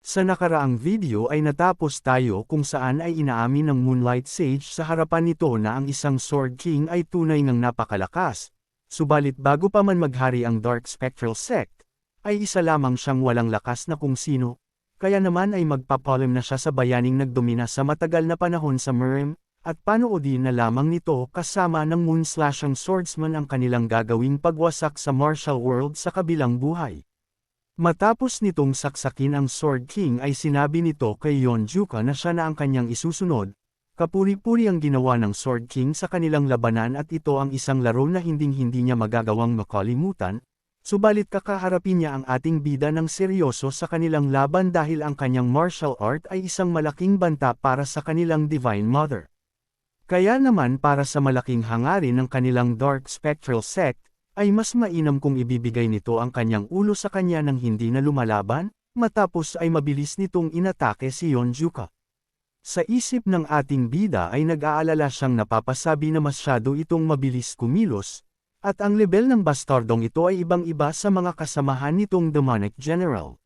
Sa nakaraang video ay natapos tayo kung saan ay inaamin ng Moonlight Sage sa harapan nito na ang isang Sword King ay tunay ngang napakalakas. Subalit bago pa man maghari ang Dark Spectral Sect, ay isa lamang siyang walang lakas na kung sino, kaya naman ay magpapalim na siya sa bayaning nagdomina sa matagal na panahon sa Merim, at panoodin na lamang nito kasama ng Moonslashing Swordsman ang kanilang gagawing pagwasak sa martial world sa kabilang buhay. Matapos nitong saksakin ang Sword King ay sinabi nito kay Yonjuka na siya na ang kanyang isusunod. Kapuri-puri ang ginawa ng Sword King sa kanilang labanan at ito ang isang laro na hinding-hindi niya magagawang makalimutan, subalit kakaharapin niya ang ating bida ng seryoso sa kanilang laban dahil ang kanyang martial art ay isang malaking banta para sa kanilang Divine Mother. Kaya naman para sa malaking hangarin ng kanilang Dark Spectral Sect, ay mas mainam kung ibibigay nito ang kanyang ulo sa kanya nang hindi na lumalaban, matapos ay mabilis nitong inatake si Yonjuka. Sa isip ng ating bida ay nag-aalala siyang napapasabi na masyado itong mabilis kumilos, at ang level ng bastardong ito ay ibang-iba sa mga kasamahan nitong Demonic General.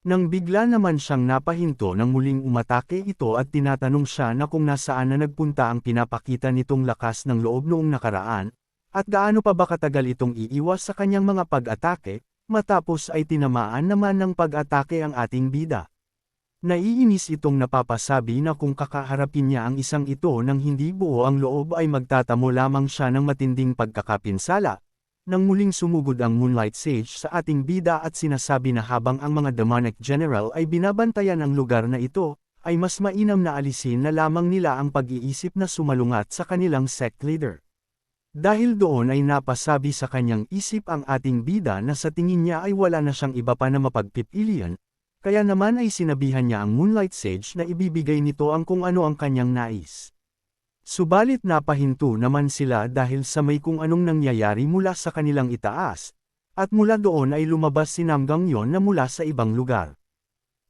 Nang bigla naman siyang napahinto nang muling umatake ito at tinatanong siya na kung nasaan na nagpunta ang pinapakita nitong lakas ng loob noong nakaraan, at gaano pa ba katagal itong iiwas sa kanyang mga pag-atake, matapos ay tinamaan naman ng pag-atake ang ating bida. Naiinis itong napapasabi na kung kakaharapin niya ang isang ito nang hindi buo ang loob ay magtatamo lamang siya ng matinding pagkakapinsala. Nang muling sumugod ang Moonlight Sage sa ating bida at sinasabi na habang ang mga Demonic General ay binabantayan ang lugar na ito, ay mas mainam na alisin na lamang nila ang pag-iisip na sumalungat sa kanilang sect leader. Dahil doon ay napasabi sa kanyang isip ang ating bida na sa tingin niya ay wala na siyang iba pa na mapagpipilian, kaya naman ay sinabihan niya ang Moonlight Sage na ibibigay nito ang kung ano ang kanyang nais. Subalit napahinto naman sila dahil sa may kung anong nangyayari mula sa kanilang itaas, at mula doon ay lumabas si Namgangyon na mula sa ibang lugar.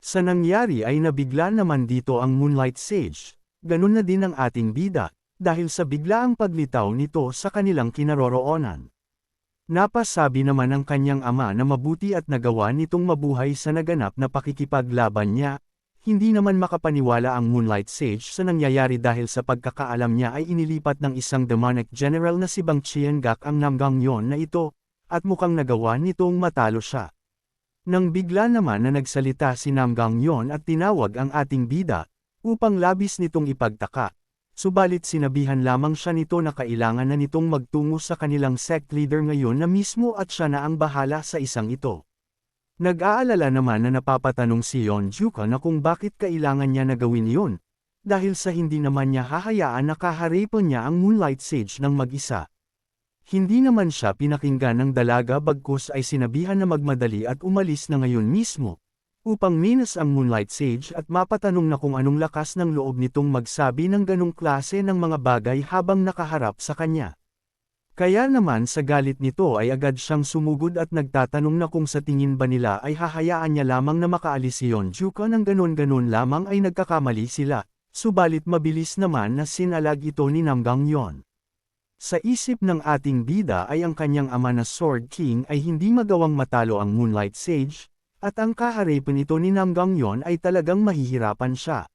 Sa nangyari ay nabigla naman dito ang Moonlight Sage, ganun na din ang ating bida, dahil sa biglaang paglitaw nito sa kanilang kinaroroonan. Napasabi naman ng kanyang ama na mabuti at nagawa nitong mabuhay sa naganap na pakikipaglaban niya, hindi naman makapaniwala ang Moonlight Sage sa nangyayari dahil sa pagkakaalam niya ay inilipat ng isang Demonic General na si Bang Qiangak ang Namgangyon na ito, at mukhang nagawa nitong matalo siya. Nang bigla naman na nagsalita si Namgangyon at tinawag ang ating bida, upang labis nitong ipagtaka. Subalit sinabihan lamang siya nito na kailangan na nitong magtungo sa kanilang sect leader ngayon na mismo at siya na ang bahala sa isang ito. Nag-aalala naman na napapatanong si Yonjuka na kung bakit kailangan niya na gawin yun, dahil sa hindi naman niya hahayaan na kaharapin niya ang Moonlight Sage ng mag-isa. Hindi naman siya pinakinggan ng dalaga bagkus ay sinabihan na magmadali at umalis na ngayon mismo, upang minas ang Moonlight Sage at mapatanong na kung anong lakas ng loob nitong magsabi ng ganong klase ng mga bagay habang nakaharap sa kanya. Kaya naman sa galit nito ay agad siyang sumugod at nagtatanong na kung sa tingin ba nila ay hahayaan niya lamang na makaalis si Yonjuka ng ganon-ganon lamang ay nagkakamali sila, subalit mabilis naman na sinalag ito ni Namgangyon. Sa isip ng ating bida ay ang kanyang ama na Sword King ay hindi magawang matalo ang Moonlight Sage, at ang kaharapin ito ni Namgangyon ay talagang mahihirapan siya.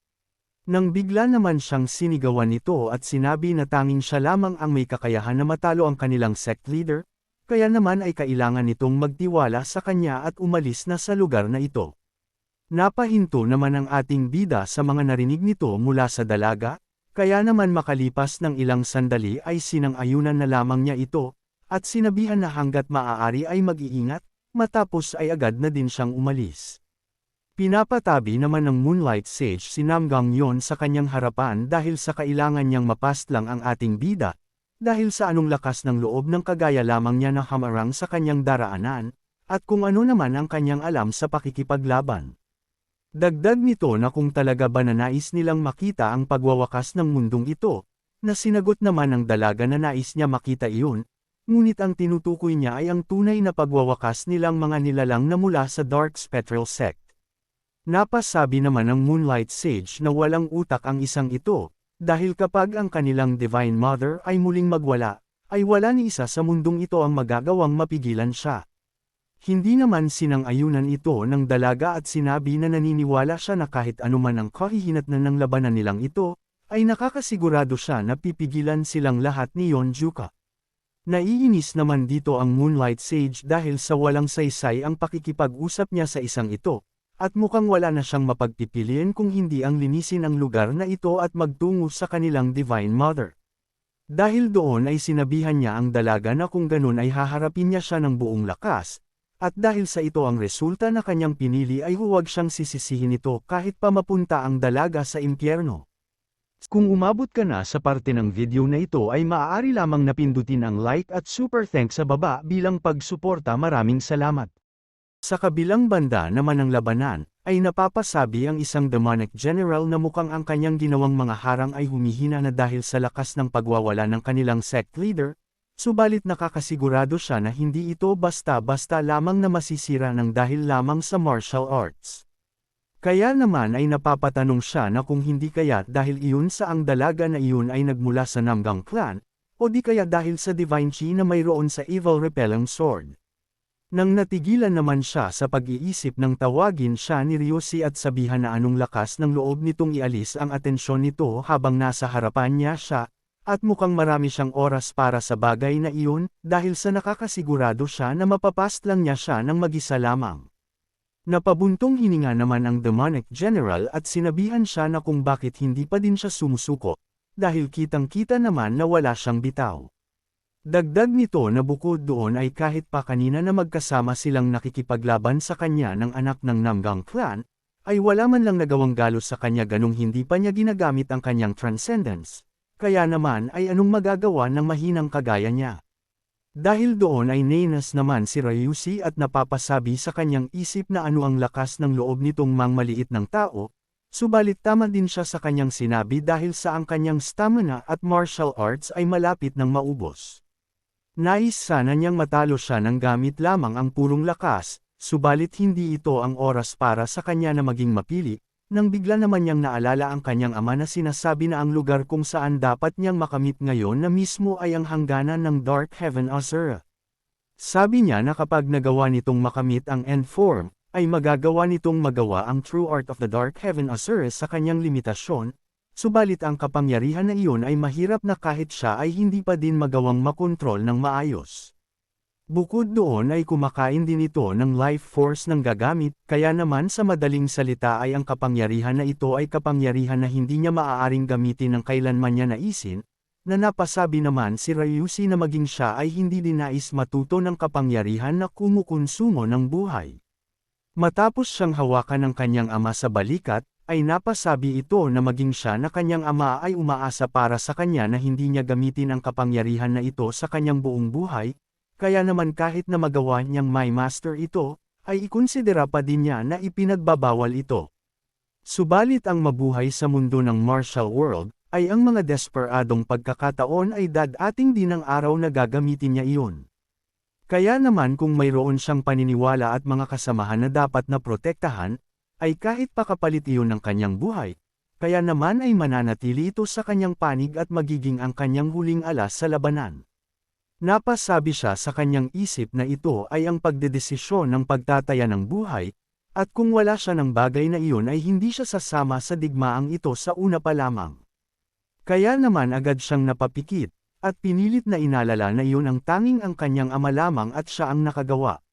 Nang bigla naman siyang sinigawan nito at sinabi na tanging siya lamang ang may kakayahan na matalo ang kanilang sect leader, kaya naman ay kailangan nitong magtiwala sa kanya at umalis na sa lugar na ito. Napahinto naman ang ating bida sa mga narinig nito mula sa dalaga, kaya naman makalipas ng ilang sandali ay sinang-ayunan na lamang niya ito, at sinabihan na hanggat maaari ay mag-iingat, matapos ay agad na din siyang umalis. Pinapatabi naman ng Moonlight Sage si Namgangyon sa kanyang harapan dahil sa kailangan niyang mapastlang ang ating bida, dahil sa anong lakas ng loob ng kagaya lamang niya na hamarang sa kanyang daraanan, at kung ano naman ang kanyang alam sa pakikipaglaban. Dagdag nito na kung talaga ba nais nilang makita ang pagwawakas ng mundong ito, na sinagot naman ng dalaga na nais niya makita iyon, ngunit ang tinutukoy niya ay ang tunay na pagwawakas nilang mga nilalang na mula sa Dark Spectral Sect. Napasabi naman ng Moonlight Sage na walang utak ang isang ito, dahil kapag ang kanilang Divine Mother ay muling magwala, ay wala ni isa sa mundong ito ang magagawang mapigilan siya. Hindi naman sinang-ayunan ito ng dalaga at sinabi na naniniwala siya na kahit anuman ang kahihinatnan ng labanan nilang ito, ay nakakasigurado siya na pipigilan silang lahat ni Yonjuka. Naiinis naman dito ang Moonlight Sage dahil sa walang saysay ang pakikipag-usap niya sa isang ito, at mukhang wala na siyang mapagpipilian kung hindi ang linisin ang lugar na ito at magtungo sa kanilang Divine Mother. Dahil doon ay sinabihan niya ang dalaga na kung ganun ay haharapin niya siya ng buong lakas, at dahil sa ito ang resulta na kanyang pinili ay huwag siyang sisisihin ito kahit pa mapunta ang dalaga sa impyerno. Kung umabot ka na sa parte ng video na ito ay maaari lamang napindutin ang like at super thanks sa baba bilang pagsuporta. Maraming salamat. Sa kabilang banda naman ng labanan, ay napapasabi ang isang demonic general na mukhang ang kanyang ginawang mga harang ay humihina na dahil sa lakas ng pagwawala ng kanilang sect leader, subalit nakakasigurado siya na hindi ito basta-basta lamang na masisira ng dahil lamang sa martial arts. Kaya naman ay napapatanong siya na kung hindi kaya dahil iyon sa ang dalaga na iyon ay nagmula sa Namgang clan, o di kaya dahil sa Divine Chi na mayroon sa Evil Repelling Sword. Nang natigilan naman siya sa pag-iisip nang tawagin siya ni Ryushi at sabihan na anong lakas ng loob nitong ialis ang atensyon nito habang nasa harapan niya siya, at mukhang marami siyang oras para sa bagay na iyon, dahil sa nakakasigurado siya na mapapast lang niya siya ng mag-isa lamang. Napabuntong hininga naman ang demonic general at sinabihan siya na kung bakit hindi pa din siya sumusuko, dahil kitang-kita naman na wala siyang bitaw. Dagdag nito na bukod doon ay kahit pa kanina na magkasama silang nakikipaglaban sa kanya ng anak ng Namgang clan, ay wala man lang nagawang galos sa kanya ganung hindi pa niya ginagamit ang kanyang transcendence, kaya naman ay anong magagawa ng mahinang kagaya niya. Dahil doon ay nainas naman si Ryushi at napapasabi sa kanyang isip na ano ang lakas ng loob nitong maliit ng tao, subalit tama din siya sa kanyang sinabi dahil sa ang kanyang stamina at martial arts ay malapit ng maubos. Nais sana niyang matalo siya ng gamit lamang ang purong lakas, subalit hindi ito ang oras para sa kanya na maging mapili, nang bigla naman niyang naalala ang kanyang ama na sinasabi na ang lugar kung saan dapat niyang makamit ngayon na mismo ay ang hangganan ng Dark Heaven Azura. Sabi niya na kapag nagawa nitong makamit ang end form, ay magagawa nitong magawa ang True Art of the Dark Heaven Azura sa kanyang limitasyon, subalit ang kapangyarihan na iyon ay mahirap na kahit siya ay hindi pa din magawang makontrol ng maayos. Bukod doon ay kumakain din ito ng life force ng gagamit, kaya naman sa madaling salita ay ang kapangyarihan na ito ay kapangyarihan na hindi niya maaaring gamitin ng kailanman niya naisin, na napasabi naman si Ryushi na maging siya ay hindi din nais matuto ng kapangyarihan na kumukonsumo ng buhay. Matapos siyang hawakan ng kanyang ama sa balikat, ay napasabi ito na maging siya na kanyang ama ay umaasa para sa kanya na hindi niya gamitin ang kapangyarihan na ito sa kanyang buong buhay, kaya naman kahit na magawa niyang may master ito, ay ikonsidera pa din niya na ipinagbabawal ito. Subalit ang mabuhay sa mundo ng martial world, ay ang mga desperadong pagkakataon ay dadating din ang araw na gagamitin niya iyon. Kaya naman kung mayroon siyang paniniwala at mga kasamahan na dapat na protektahan, ay kahit pakapalit iyon ng kanyang buhay, kaya naman ay mananatili ito sa kanyang panig at magiging ang kanyang huling alas sa labanan. Napasabi siya sa kanyang isip na ito ay ang pagdedesisyon ng pagtataya ng buhay, at kung wala siya ng bagay na iyon ay hindi siya sasama sa digmaang ito sa una pa lamang. Kaya naman agad siyang napapikit, at pinilit na inalala na iyon ang tanging ang kanyang ama lamang at siya ang nakagawa.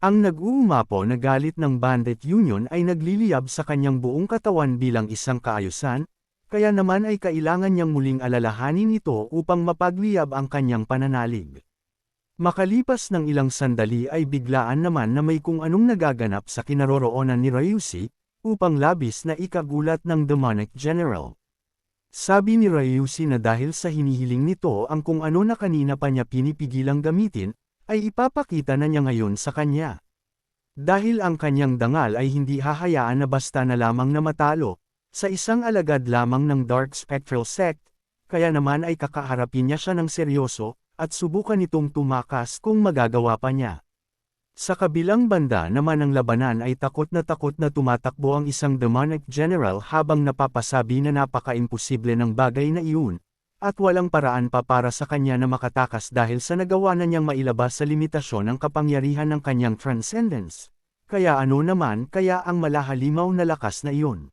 Ang nag-uumapaw na galit ng Bandit Union ay nagliliyab sa kanyang buong katawan bilang isang kaayusan, kaya naman ay kailangan niyang muling alalahanin ito upang mapagliyab ang kanyang pananalig. Makalipas ng ilang sandali ay biglaan naman na may kung anong nagaganap sa kinaroroonan ni Ryushi, upang labis na ikagulat ng demonic general. Sabi ni Ryushi na dahil sa hinihiling nito ang kung ano na kanina pa niya pinipigilang gamitin, ay ipapakita na niya ngayon sa kanya. Dahil ang kanyang dangal ay hindi hahayaan na basta na lamang na matalo, sa isang alagad lamang ng Dark Spectral Sect, kaya naman ay kakaharapin niya siya ng seryoso, at subukan itong tumakas kung magagawa pa niya. Sa kabilang banda naman ng labanan ay takot na tumatakbo ang isang demonic general habang napapasabi na napaka-imposible ng bagay na iyon, At walang paraan pa para sa kanya na makatakas dahil sa nagawa na niyang mailabas sa limitasyon ng kapangyarihan ng kanyang transcendence. Kaya ano naman kaya ang malahalimaw na lakas na iyon?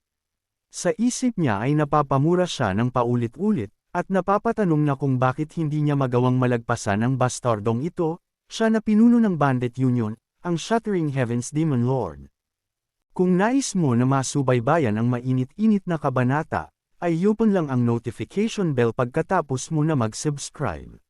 Sa isip niya ay napapamura siya ng paulit-ulit, at napapatanong na kung bakit hindi niya magawang malagpasan ang bastardong ito, siya na pinuno ng Bandit Union, ang Shattering Heavens Demon Lord. Kung nais mo na masubaybayan ang mainit-init na kabanata, ay open lang ang notification bell pagkatapos mo na mag-subscribe.